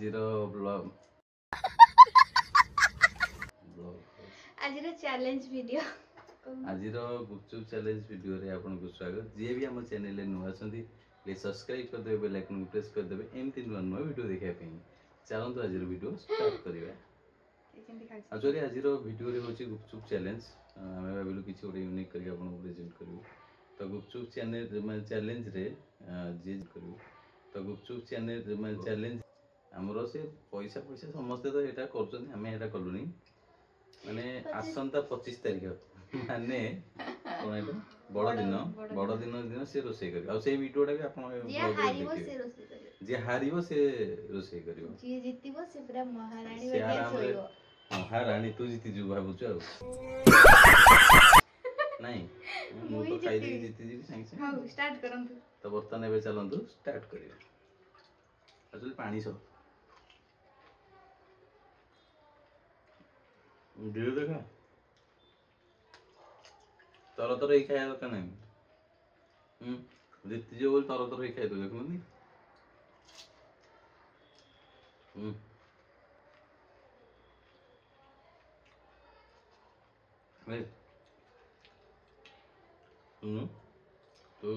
आजिर blog आजिर challenge video आजिर गुपचुप challenge video रे आपनको स्वागत। जे भी हम चैनल रे नुआ छथि प्लीज सब्सक्राइब कर देबे, बेल आइकन प्रेस कर देबे एमती नुआ नुआ वीडियो देखा पे। चलंतु आजिर वीडियो स्टार्ट करिवा। एक्चुअली आजिर वीडियो रे होची गुपचुप चैलेंज। हमें भाबिलु किछि ओरे यूनिक करी आपनको प्रेजेंट करिवो। तो गुपचुप चैनल चैलेंज रे जे करिवो तो गुपचुप चैनल चैलेंज हमरो से पैसा पैसा समस्त तो एटा करछन, हमें एटा करलुनी माने आसंता 25 तारिख माने कोन एटा बड़ दिन से रोसे करी आ से वीडियोटा भी आपन ब्लॉग रे देखिबे। जे हारिबो से रोसे करिवो, जे जितिबो से पूरा महारानी बनिया सोइबो। महारानी तू जीति जु भाबुछ आ नहीं मु तो खाइ दे जीति जी संग संग। हां स्टार्ट करंतु। तो बर्तन एबे चलंतु स्टार्ट करिवो। एक्चुअली पानी सब धीरे देखा तर तर ही खाया दरकार नहीं। जीति जो बोल तर तर ही खाई दो देखुनी। सुनु तो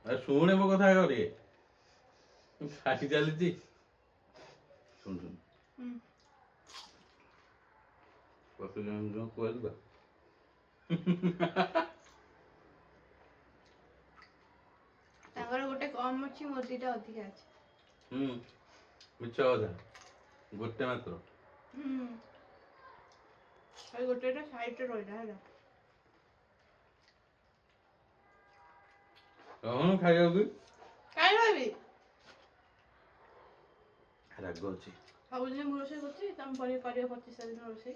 अरे शुणे मो कथा करे खाई चली सुन सुन पति जन जो कोइ बा तांगर गोटे कम अछि मोदीटा अधिक अछि। मिछ कथा गोटे मात्र खाली गोटेटा साइड रे रहला हैला कहूँ खाइबा कि काई भाबी राग अछि सब दिन मु रोसे करछि तम परे करियो 25 दिन रोसे।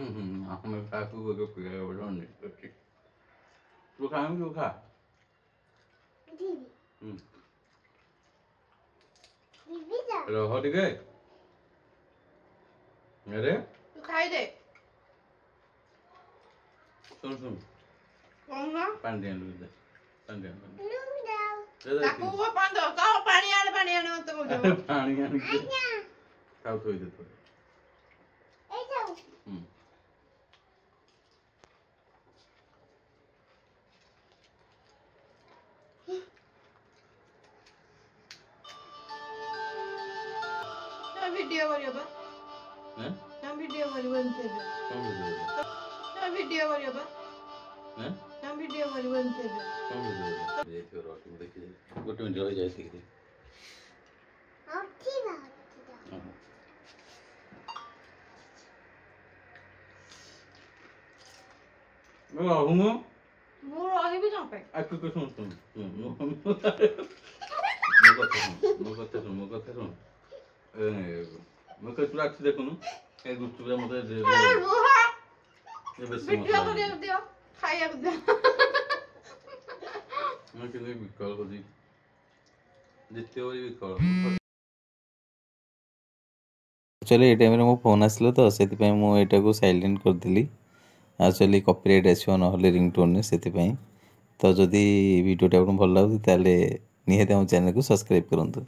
हमें काकू को पिया बड़ा नहीं करती तू खाएं क्यों खा दीदी दीदी जा रहो ठीक है अरे तू खाई दे सुन सुन कौन ना पानी दे दे पानी दे ताकू वो पानी दो का पानी आने मत बोलो पानी आने खाओ थोड़ी दे थोड़ी ए जाओ ना वीडियो करियो बा हैं ना वीडियो करियो बनते कौन वीडियो ना वीडियो करियो बा हैं ना वीडियो करियो बनते कौन वीडियो ये थी और तुम देखिए गोटे मिनट रह जाए सीखी अच्छी बात है मैं रहूंगा मु रही भी ना पे आ कुछ सुन सुन मो कथा सुन मैं कुछ रात देखुनु ए गुच्चू मते दे ये बस वीडियो करियो दियो खाइया दियो मैं किने विकल को दी जिते हो विकल चले ए टाइम रे मो फोन आसलो तो सेति पय मो एटा को साइलेंट कर दिली। एक्चुअली कॉपीराइट आसीबो नहले रिंगटोन ने सेति पय तो जदी वीडियो टा आपन भल लागो ताले निहाते हम चैनल को सब्सक्राइब करंतु।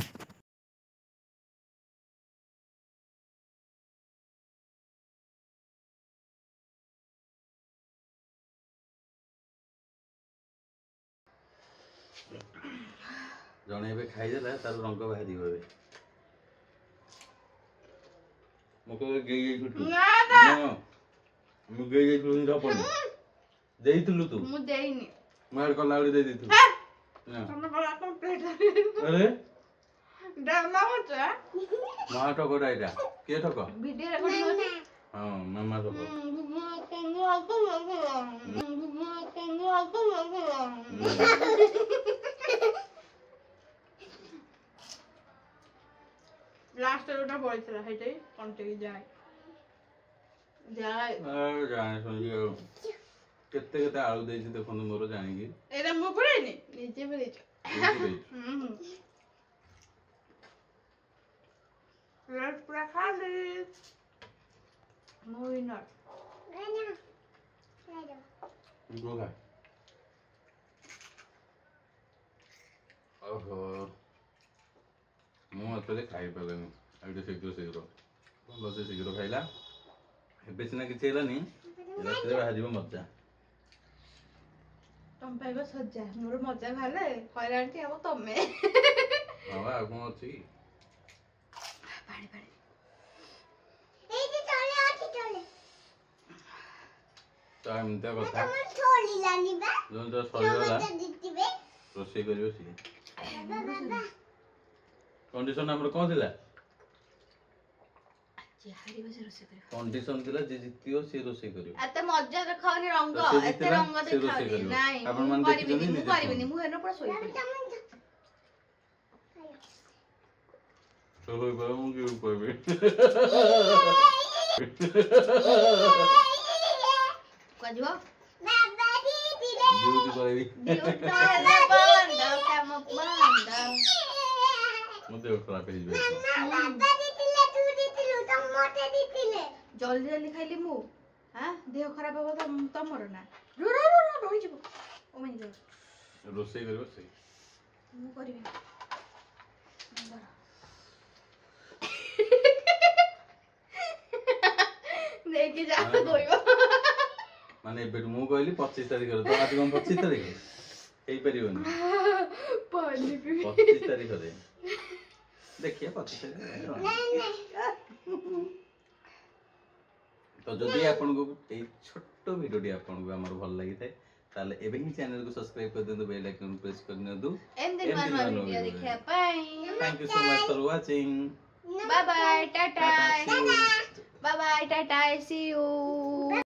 जने एबे खाइ देला तार रंग बाहरी होबे मको गेई गुटू ना ना मु गेई गुटू धपन देइतलु तू मु देइनी मार कला उडी दे दितु तुम बड़ा तुम पेट अरे ड्रामा मत मा ठको डाइटा के ठको वीडियो रिकॉर्डिंग होती हां मामा ठको लास्ट रोटा पड़ीଥିଲା हेटे कंटे जाय जाय आ जाने सुन केते केते आलू देछि देखन मोर जानि की एरा मु पड़ेनी नीचे पे प्लेट पूरा खाली मु विनर गो खा ଓହୋ ମୁଁ ଏତେ ଖାଇପାରିଲିନି ଏଇଠି ଶୀଘ୍ର ଭଲ ସେ ଶୀଘ୍ର ଖାଇଲା ଏବେ ସିନା କିଛି ହେଲାନି ରାତିରେ ବାହାରିବ ମଜା ତମ ପାଇବା ସଜା ମୋର ମଜା ଭାଲେ ହଇରାଣଟି ହବ ତମେ ହଁ ବା ଆଉ କଣ ଅଛି କି ପାଣି ପାଣି ତ ଏମିତିଆ କଥା ଯୋଉ ତ ସରିଗଲା ରୋଷେଇ କରିବ ସିଏ କଣ୍ଡିସନ ଆମର କଣ ଥିଲା କଣ୍ଡିସନ ଥିଲା ଯେ ଜିତିବ ସେ ରୋଷେଇ କରିବ ଏତେ ମଜା ଦେଖାଉନି ରଙ୍ଗ ତ ସେ ଏତେ ଜିତିଲା, ରଙ୍ଗ ସେ ରୋଷେଇ ଦେଖାଉନି କରିବ। ନାଇଁ ଆପଣ ମୁଁ ମାନେ କରିବିନି ଦେଖିଛନ୍ତି ମୁଁ ନିଜେ କରିବିନି ମୁଁ ହେନ ପୁରା ଶୋଇବି ମୁଁ କି କହିବି କୁଆଯିବ ଡ୍ୟୁଟି ପଳେଇବି ମୋ ଦେହ ଖରାପ ହେଇଯିବ ଜଲ୍ଦି ଜଲ୍ଦି ଖାଇଲି ମୁଁ ଦେହ ଖରାପ ହବ ତମର ନା ରହିଯିବ ରୋଷେଇ କରିବ ସେ ମୁଁ କରିବି ନେଇକି ଯା ଧୋଇବ ମାନେ ଏବେଠୁ ମୁଁ କହିଲି 25 ତାରିଖରେ ତ ଆଜି କଣ 25 ତାରିଖ ହେଇପାରିବନି 25 ତାରିଖରେ ଦେଖିଆ 25 ତାରିଖ ତ ଯଦି ଆପଣଙ୍କୁ ଏଇ ଛୋଟ ଭିଡ଼ିଓଟି ଆପଣଙ୍କୁ ଆମର ଭଲ ଲାଗିଥାଏ ତାହେଲେ ଏବେ ହିଁ ଚ୍ୟାନେଲକୁ ସବସ୍କ୍ରାଇବ କରିଦିଅନ୍ତୁ ବେଲ୍ ଆଇକନ୍ ପ୍ରେସ୍ କରିଦିଅନ୍ତୁ ଏମିତି ନୂଆ ନୂଆ ଭିଡ଼ିଓ ଦେଖିବା ପାଇଁ thank you so much for watching bye bye tata bye bye tata see you